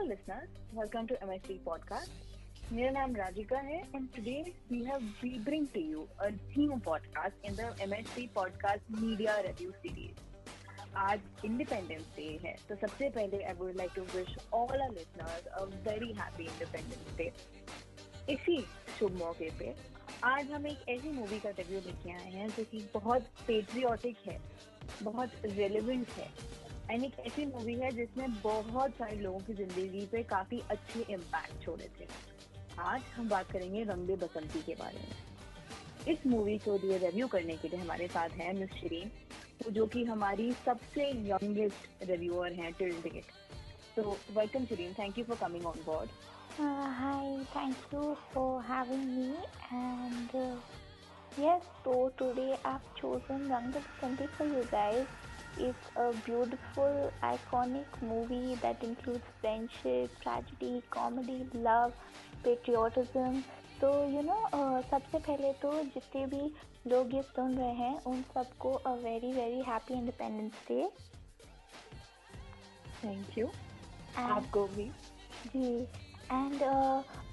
Hello listeners, welcome to MSC podcast. मेरा नाम राधिका है and today we bring to you a new podcast in the MSC podcast media review series. आज Independence Day है तो सबसे पहले I would like to wish all our listeners a very happy Independence Day. इसी शुभ मौके पे आज हम एक ऐसी मूवी का रिव्यू लेके आए हैं जो कि बहुत पेट्रियोटिक है, बहुत रेलेवेंट है एंड एक ऐसी मूवी है जिसने बहुत सारे लोगों की जिंदगी पे काफी अच्छे इम्पैक्ट छोड़े थे। आज हम बात करेंगे रंग दे बसंती के बारे में। इस मूवी को लिए रिव्यू करने के लिए हमारे साथ है मिस शिरीन, जो कि हमारी सबसे यंगेस्ट रिव्यूअर हैं टिल डेट। तो welcome Shirin, thank you for coming on board. Hi, thank you for having me. And yes, so today I've chosen Rang De Basanti for you guys. It's a beautiful, iconic movie that includes friendship, tragedy, comedy, love, patriotism. तो सबसे पहले तो जितने भी लोग ये सुन रहे हैं उन सबको a very very happy Independence day. Thank you. आपको भी जी। एंड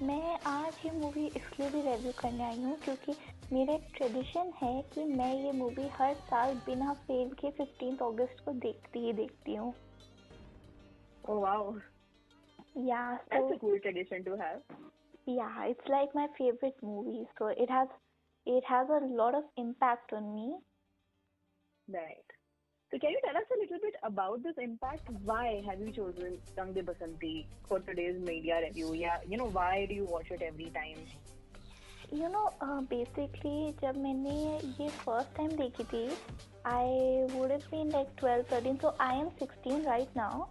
मैं आज ये मूवी इसलिए भी रिव्यू करने आई हूँ क्योंकि मेरा एक ट्रेडिशन है कि मैं ये मूवी हर साल बिना फेल के 15 अगस्त को देखती हूँ। Oh wow, Yeah, that's so a cool tradition to have. yeah, it's like my favorite movie. So it has a lot of impact on me. Right. So can you tell us a little bit about this impact? Why have you chosen Rang De Basanti for today's media review? Yeah, why do you watch it every time? Basically जब मैंने ये first time देखी थी I would have been like 12, 13. So I am 16 right now.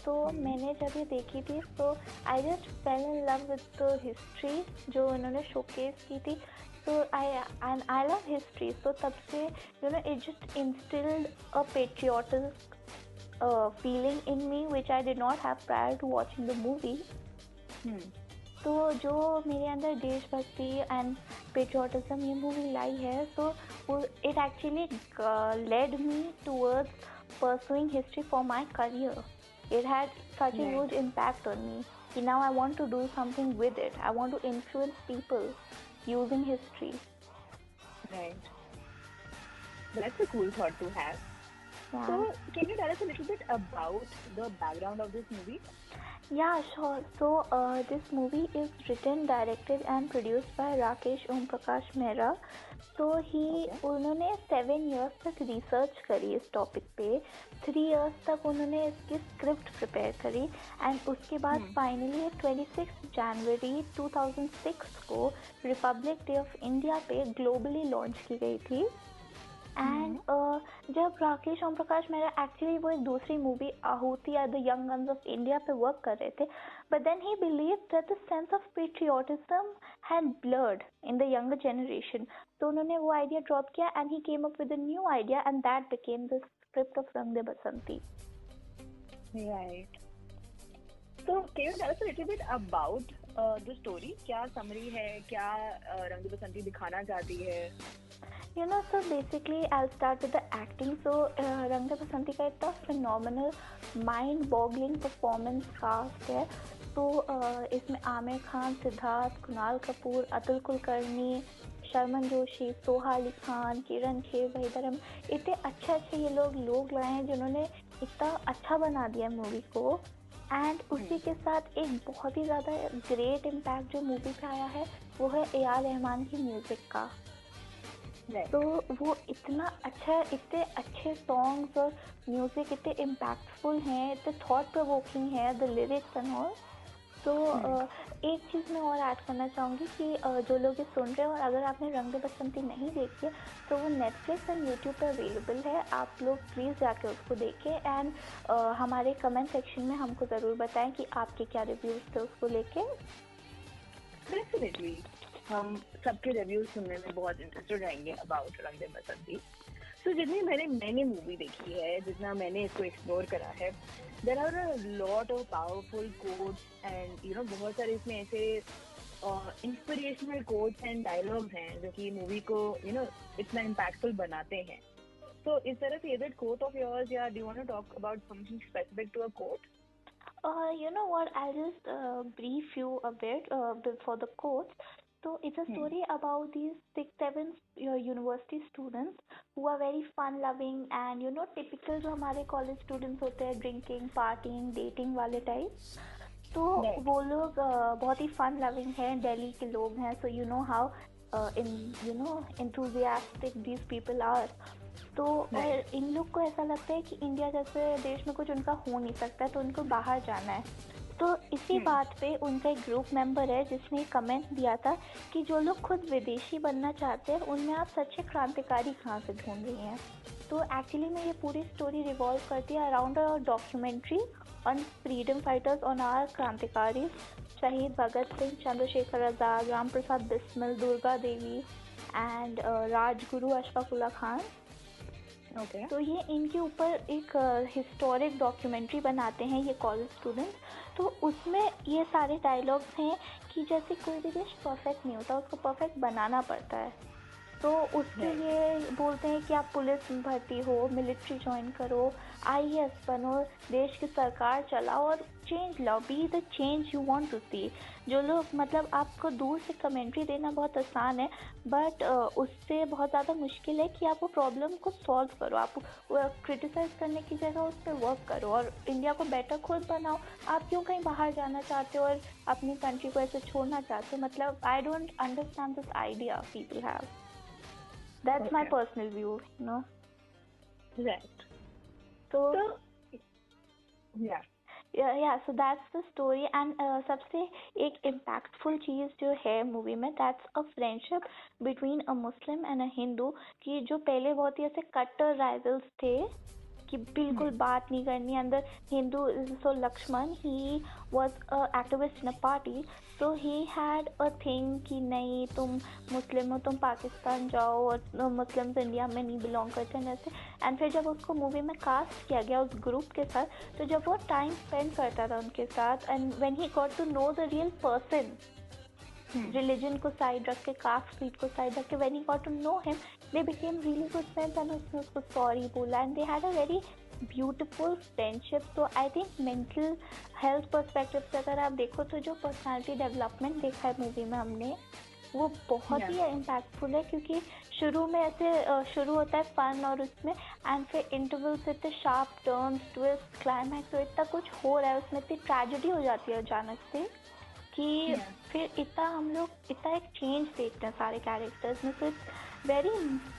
तो मैंने जब ये देखी थी तो I just fail in love with the history जो इन्होंने शोकेस की थी। तो आई लव हिस्ट्री। तो तब से it just instilled a patriotic feeling in me which I did not have prior to watching the movie. तो जो मेरे अंदर देशभक्ति एंड पेट्रियोटिज्म ये मूवी लाई है तो it actually led me towards pursuing history for my career. It had such a huge impact on me. Now I want to do something with it. I want to influence people using history. Right. That's a cool thought to have. Yeah. So, can you tell us a little bit about the background of this movie? Yeah, sure. So, this movie is written, directed and produced by Rakesh Om Prakash Mehra. तो उन्होंने 7 years तक research करी इस topic पे। 3 years तक उन्होंने इसकी script prepare करी एंड उसके बाद फाइनली 26 जनवरी 2006 को रिपब्लिक डे ऑफ इंडिया पे ग्लोबली लॉन्च की गई थी। एंड जब राकेश ओम प्रकाश मेहरा एक्चुअली वो एक दूसरी मूवी आहुति या The Young Guns of India पे वर्क कर रहे थे, but then he believed that the sense of patriotism had blurred in the younger generation. तो उन्होंने वो आइडिया ड्रॉप किया and he came up with a new idea and that became the script of रंग दे बसंती। Right. So, can you tell us a little bit about the story? क्या summary है, क्या रंग दे बसंती दिखाना चाहती है? So basically I'll start with the acting. So Rang De Basanti का इतना phenomenal mind boggling performance cast है। तो इसमें आमिर खान, सिद्धार्थ, कुणाल कपूर, अतुल कुलकर्णी, शर्मन जोशी, सोहा अली खान, किरण खेर, वहीदा रहमान, इतने अच्छे ये लोग लाए हैं जिन्होंने इतना अच्छा बना दिया मूवी को। एंड उसी के साथ एक बहुत ही ज़्यादा ग्रेट इम्पैक्ट जो मूवी पे आया है वो है ए.आर. रहमान की म्यूज़िक का। तो वो इतना अच्छा, इतने अच्छे सॉन्ग्स और म्यूजिक इतने इम्पैक्टफुल हैं, इतने थॉट प्रोवोकिंग है द लिरिक्स एंड ऑल। तो एक चीज़ मैं और ऐड करना चाहूँगी कि जो लोग ये सुन रहे हैं और अगर आपने रंग दे बसंती नहीं देखी है तो वो नेटफ्लिक्स एंड यूट्यूब पर अवेलेबल है। आप लोग प्लीज़ जाके उसको देखें एंड हमारे कमेंट सेक्शन में हमको ज़रूर बताएं कि आपके क्या रिव्यूज़ थे उसको लेके। डेफिनेटली हम सबके रिव्यूज सुनने में बहुत इंटरेस्टेड रहेंगे अबाउट रंग दे बसंती। तो जितनी मैंने मूवी देखी है, जितना मैंने इसको एक्सप्लोर करा है, there are a lot of powerful quotes and बहुत सारे इसमें ऐसे इंस्पिरेशनल कोट्स एंड डायलॉग्स हैं जो कि मूवी को इतना इम्पैक्टफुल बनाते हैं। So is there a favorite quote of yours? Yeah, do you want to talk about something specific to a quote? You know what? I'll just brief you a bit before the quotes. So it's a Hmm. story about these six, seven university students who are very fun loving and typical जो हमारे college students होते हैं drinking, partying, dating वाले type. तो Right. वो लोग बहुत ही fun loving हैं, दिल्ली के लोग हैं. So you know how in enthusiastic these people are. तो Right. और इन लोग को ऐसा लगता है कि इंडिया जैसे देश में कुछ उनका हो नहीं सकता, तो उनको बाहर जाना है. तो इसी Hmm. बात पे उनका एक ग्रुप मेंबर है जिसने कमेंट दिया था कि जो लोग खुद विदेशी बनना चाहते हैं उनमें आप सच्चे क्रांतिकारी कहाँ से ढूंढ रही हैं. तो एक्चुअली में ये पूरी स्टोरी रिवॉल्व करती है around a documentary on freedom fighters on our क्रांतिकारी शहीद भगत सिंह, चंद्रशेखर आजाद, राम प्रसाद बिस्मिल, दुर्गा देवी एंड राजगुरु अशफाकुल्ला खान. Okay. तो ये इनके ऊपर एक हिस्टोरिक डॉक्यूमेंट्री बनाते हैं ये कॉलेज स्टूडेंट्स. तो उसमें ये सारे डायलॉग्स हैं कि जैसे कोई भी डिश परफेक्ट नहीं होता, उसको परफेक्ट बनाना पड़ता है. तो उसके Right. लिए बोलते हैं कि आप पुलिस भर्ती हो, मिलिट्री ज्वाइन करो, आईएएस बनो, देश की सरकार चलाओ और चेंज लाओ, be the change you want to see. जो लोग मतलब आपको दूर से कमेंट्री देना बहुत आसान है, बट उससे बहुत ज़्यादा मुश्किल है कि आप वो प्रॉब्लम को सॉल्व करो. आप क्रिटिसाइज करने की जगह उस पर वर्क करो और इंडिया को बेटर खुद बनाओ. आप क्यों कहीं बाहर जाना चाहते हो और अपनी कंट्री को ऐसे छोड़ना चाहते हो? मतलब I don't understand this idea people have. That's my Okay. personal view, you know. Right. So So, yeah. yeah, so that's the story. And सबसे एक impactful चीज़ जो है मूवी में, that's a friendship between a Muslim and a Hindu, कि जो पहले बहुत ही ऐसे कट्टर राइवल्स थे कि बिल्कुल Hmm. बात नहीं करनी. अंदर Hindu, so Lakshman he was a activist in a party, so he had a thing कि नहीं तुम मुस्लिम हो, तुम पाकिस्तान जाओ, और मुस्लिम्स इंडिया में नहीं बिलोंग करते हैं ऐसे. एंड फिर जब उसको मूवी में कास्ट किया गया उस ग्रुप के साथ, तो जब वो टाइम स्पेंड करता था उनके साथ and when he got to know the real person, Hmm. Religion को साइड रख के, कास्ट क्रीड को साइड रख के, when he got to know him, they became really good friends and उसने उसको सॉरी बोला and they had a very beautiful friendship. तो I think mental health perspective से अगर आप देखो तो जो पर्सनालिटी डेवलपमेंट देखा है मूवी में हमने, वो बहुत Yeah. ही इम्पैक्टफुल है. क्योंकि शुरू में ऐसे शुरू होता है फन और उसमें, एंड फिर इंटरवल्स इतने शार्प टर्न्स, ट्विस्ट, क्लाइमैक्स, तो इतना कुछ हो रहा है उसमें, इतनी ट्रेजेडी हो जाती है अचानक से कि Yeah. फिर इतना हम लोग इतना एक चेंज देखते हैं सारे कैरेक्टर्स में. तो इट्स वेरी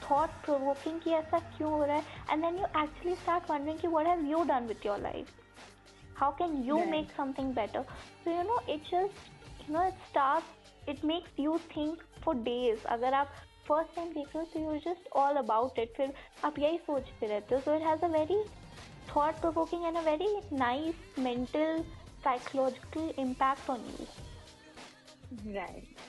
थॉट प्रोवोकिंग कि ऐसा क्यों हो रहा है. And then you actually start wondering कि what have you done with your life, how can you Right. make something better. So it just it makes you think for days. अगर आप first time देख रहे हो तो you just all about it, फिर आप यही सोचते रहते हो. So it has a very thought provoking and a very nice mental psychological impact on you. Right.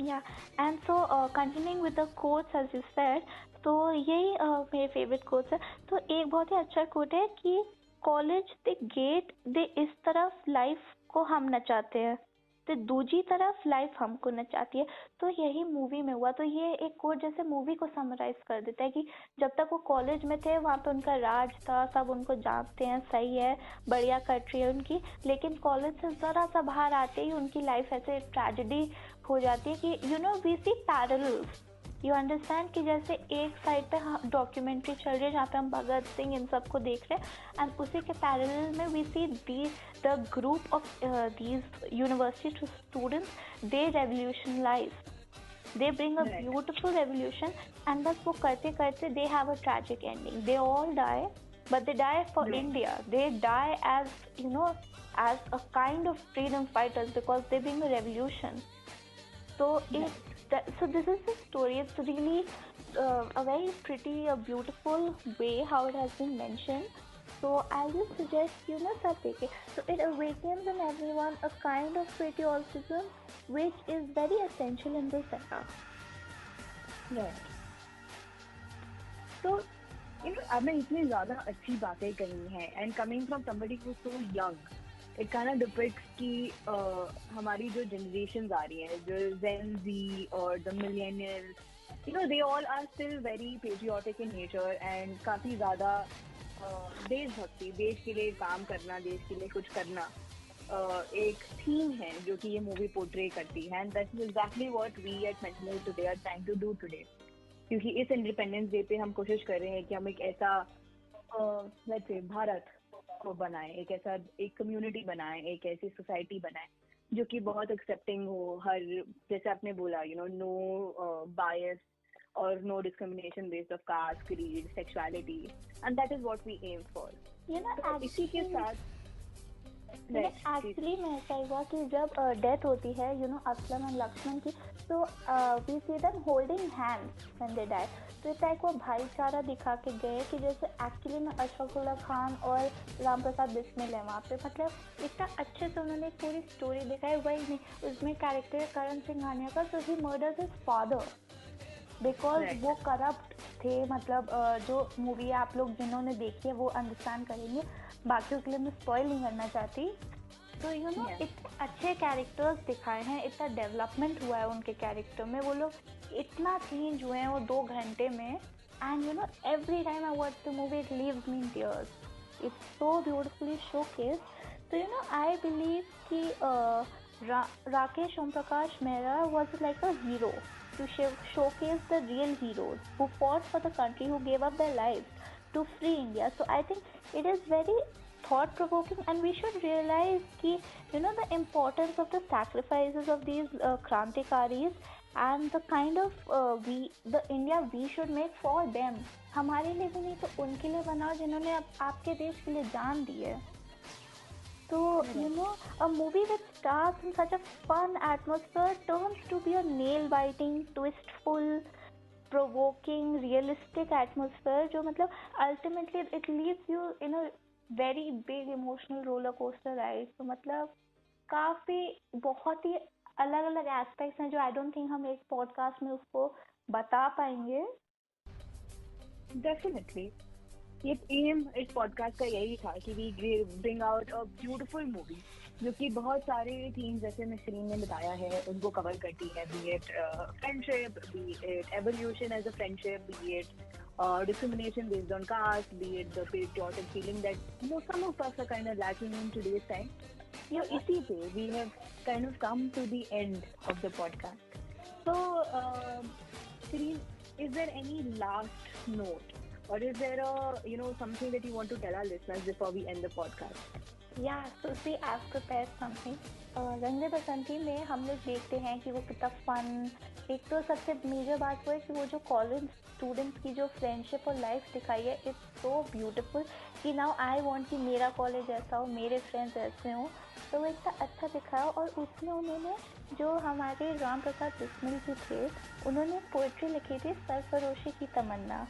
Yeah, and so continuing with the quotes as you said, तो यही मेरे favourite quotes है. तो एक बहुत ही अच्छा कोट है कि कॉलेज दे गेट दे इस तरफ लाइफ को हम नचाते हैं, तो दूसरी तरफ लाइफ हमको नचाती है. तो यही मूवी में हुआ. तो ये एक कोट जैसे मूवी को समराइज कर देता है कि जब तक वो कॉलेज में थे वहाँ पे उनका राज था, सब उनको जानते हैं, सही है, बढ़िया कंट्री है उनकी, लेकिन कॉलेज से ज़रा सा बाहर आते ही उनकी लाइफ ऐसे ट्रेजेडी हो जाती है कि we see parallels. You understand कि जैसे एक साइड पे डॉक्यूमेंट्री चल रही है जहाँ पे हम भगत सिंह इन सबको देख रहे हैं, एंड उसी के पैरेलल में we see the group of these university students, they revolutionize, they bring a Right. beautiful revolution. And बस वो करते करते they have a tragic ending. They all die, but they die for Right. India. They die as as a kind of freedom fighters because they bring a revolution. So so this is the story. It's really a very pretty, a beautiful way how it has been mentioned. So I'll just suggest सब देखें. So it awakens in everyone a kind of patriotism which is very essential in this era. Right. So, आपने इतनी ज़्यादा अच्छी बातें कही हैं, and coming from somebody who's so young, it kind of depicts कि हमारी जो generations आ रही हैं, जो Gen Z और the millennials, they all are still very patriotic in nature and काफ़ी ज़्यादा देशभक्ति, देश के लिए काम करना, देश के लिए कुछ करना एक थीम है जो कि ये मूवी पोर्ट्रे करती है, and that is exactly what we at mental today are trying to do today. क्योंकि इस इंडिपेंडेंस डे पे हम कोशिश कर रहे हैं कि हम एक ऐसा लेट्स से भारत को बनाएं, एक ऐसा एक कम्युनिटी बनाएं, एक ऐसी सोसाइटी बनाएं जो कि बहुत एक्सेप्टिंग हो, हर जैसे आपने बोला नो बायस और no discrimination based of caste, creed, sexuality, and that is what we aim for. तो इसी के साथ एक्चुअली में ऐसा हुआ कि जब डेथ होती है असलम एंड लक्ष्मण की, तो we see them holding hands when they die. तो इतना एक वो भाईचारा दिखा के गए कि जैसे एक्चुअली में अशफाकुल्ला खान और राम प्रसाद बिस्मिल है वहाँ पे, मतलब इतना अच्छे से उन्होंने एक पूरी स्टोरी दिखाई। वही नहीं, उसमें कैरेक्टर करण सिंह आनिया का, तो ही मर्डर्स हिज फादर बिकॉज वो करप्ट थे। मतलब जो मूवी आप लोग जिन्होंने देखी है वो अंडरस्टैंड करेंगे, बाकियों के लिए मैं स्पॉइल नहीं करना चाहती। तो इतने अच्छे कैरेक्टर्स दिखाए हैं, इतना डेवलपमेंट हुआ है उनके कैरेक्टर में, वो लोग इतना चेंज हुए हैं वो 2 घंटे में। And every time I watch the movie it leaves me in tears, it's so beautifully showcase. तो आई बिलीव कि Rakesh Om Prakash Mehra was like a hero to showcase the real heroes who fought for the country, who gave up their lives to free India. So I think it is very thought provoking, and we should realize ki the importance of the sacrifices of these krantikaris, and the kind of the India we should make for them. हमारे लिए भी नहीं तो उनके लिए बनाओ जिन्होंने आपके देश के लिए जान दी है। So, a movie that starts in such a fun atmosphere turns to be a nail-biting, twistful, provoking, realistic atmosphere जो मतलब ultimately it leaves you in a very big emotional roller coaster ride। तो मतलब काफ़ी बहुत ही अलग अलग aspects हैं जो आई डोंट थिंक हम एक पॉडकास्ट में उसको बता पाएंगे। डेफिनेटली ये एम इस पॉडकास्ट का यही था कि we bring out a beautiful movie जो कि बहुत सारे थीम्स जैसे नसरीन ने बताया है उनको कवर करती है, be it friendship, be it evolution as a friendship, be it discrimination based on caste, be it the patriotic feeling that some of us are kind of lacking in today's time. इसी पे we have kind of come to the end of the podcast. So, Nasreen, is there any last note? Or is there something that you want to tell our listeners before we end the podcast? Yeah, so see, I've prepared something. रंग दे बसंती में हम लोग देखते हैं कि वो कितना fun, एक तो सबसे मेजर बात वो है कि वो जो कॉलेज स्टूडेंट्स की जो फ्रेंडशिप और लाइफ दिखाई है, इट्स सो ब्यूटीफुल कि नाउ आई वांट कि मेरा कॉलेज ऐसा हो, मेरे फ्रेंड्स ऐसे हों। तो वो इतना अच्छा दिखाया। और उसमें उन्होंने जो हमारे राम प्रसाद बिस्मिल जी थे, उन्होंने पोइट्री लिखी थी सरफरोशी की तमन्ना।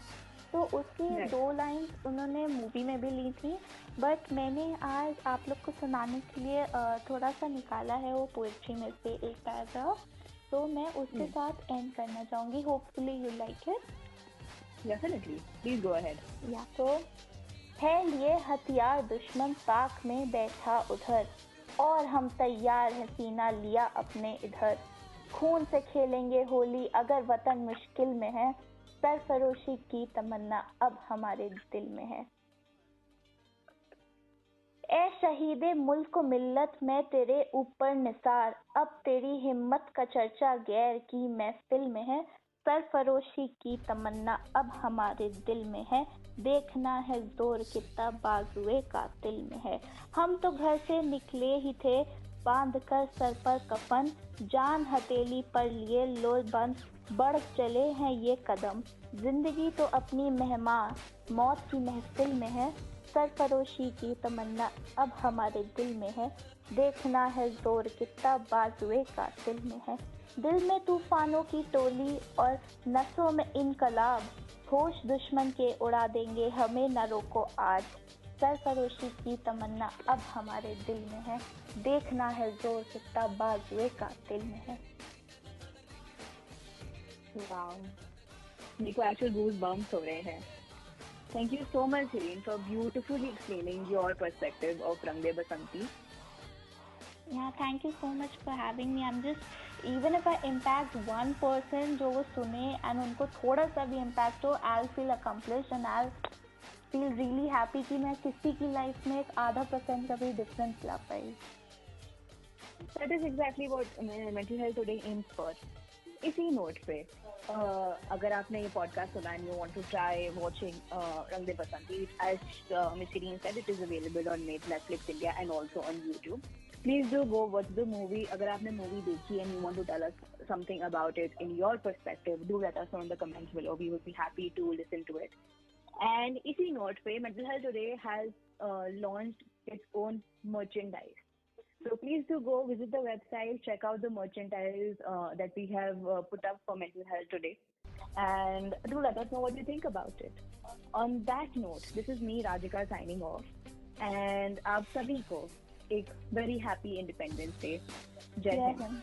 तो उसकी 2 लाइन्स उन्होंने मूवी में भी ली थी, बट मैंने आज आप लोग को सुनाने के लिए थोड़ा सा निकाला है वो पोइट्री में से एक पैराग्राफ, तो मैं उसके साथ एंड करना चाहूँगी। Hopefully you like it. Definitely, please go ahead. या तो है लिए हथियार दुश्मन ताक में बैठा उधर, और हम तैयार हैं सीना लिया अपने इधर, खून से खेलेंगे होली अगर वतन मुश्किल में है, सरफरोशी की तमन्ना अब हमारे दिल में है। ए शहीदे मुल्क मिल्लत मैं तेरे ऊपर निसार, अब तेरी हिम्मत का चर्चा गैर की महफिल में है, सरफरोशी की तमन्ना अब हमारे दिल में है, देखना है जोर कितना बाजुए कातिल में है। हम तो घर से निकले ही थे बांध कर सर पर कफन, जान हथेली पर लिए लो बंद, बढ़ चले हैं ये कदम, जिंदगी तो अपनी मेहमान मौत की महफिल में है, सरफरोशी की तमन्ना अब हमारे दिल में है, देखना है जोर कितना बाजुए कातिल में है। दिल में तूफानों की टोली और नसों में इनकलाब, होश दुश्मन के उड़ा देंगे हमें न रोको आज, सरफरोशी की तमन्ना अब हमारे दिल में है, देखना है जोर कितना बाजुए कातिल में है। वाओ, मेरे को एक्चुअल गूज बम्प्स हो रहे हैं। Thank you so much, Hiren, for beautifully explaining your perspective of Rang De Basanti. Yeah, thank you so much for having me. I'm just, even if I impact one person जो वो सुने and उनको थोड़ा सा भी impact हो, I'll feel accomplished and feel really happy कि मैं किसी की लाइफ में 0.5% का भी डिफरेंस ला पाई. That is exactly what mental health today aims for. इसी नोट पे अगर आपने ये पॉडकास्ट सुना and you want to try watching रंग दे बसंती, as Miss Shireen said, it is available on Netflix India and also on YouTube. Please do go watch the movie. अगर आपने movie देखी and you want to tell us something about it in your perspective, do let us know in the comments below. We would be happy to listen to it. And इसी note पे Mental Health Today has launched its own merchandise. So please do go visit the website, check out the merchandise that we have put up for Mental Health Today, and do let us know what you think about it. On that note, this is me, Rajika, signing off, and आप सभी को एक very happy Independence Day. जय हिंद.